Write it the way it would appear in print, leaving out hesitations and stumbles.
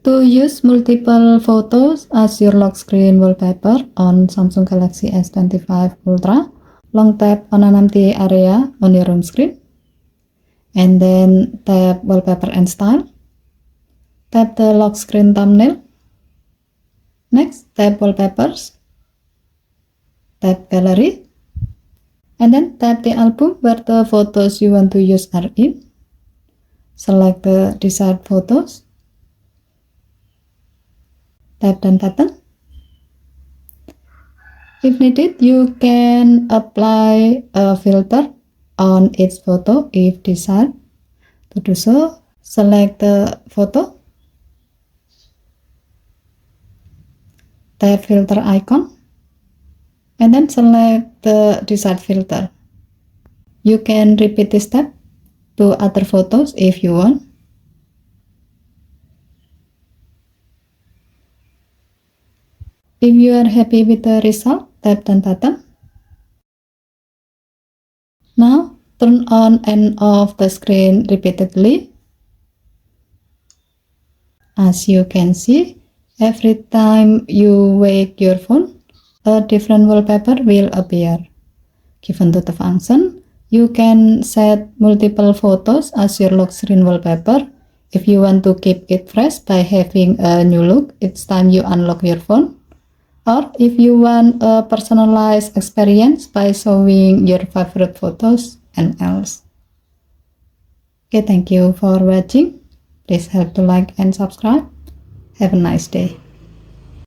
To use multiple photos as your lock screen wallpaper on Samsung Galaxy S25 Ultra, long tap on an empty area on your home screen, and then tap Wallpaper and Style. Tap the lock screen thumbnail. Next, tap Wallpapers. Tap Gallery. And then tap the album where the photos you want to use are in. Select the desired photos. Tap Done button. If needed, you can apply a filter on each photo if desired. To do so, select the photo. Tap filter icon. And then select the desired filter. You can repeat this step to other photos if you want. If you are happy with the result, tap Done button. Now, turn on and off the screen repeatedly. As you can see, every time you wake your phone, a different wallpaper will appear. Given to the function, you can set multiple photos as your lock screen wallpaper if you want to keep it fresh by having a new look each time you unlock your phone, or if you want a personalized experience by showing your favorite photos and else. Okay, thank you for watching. Please help to like and subscribe. Have a nice day.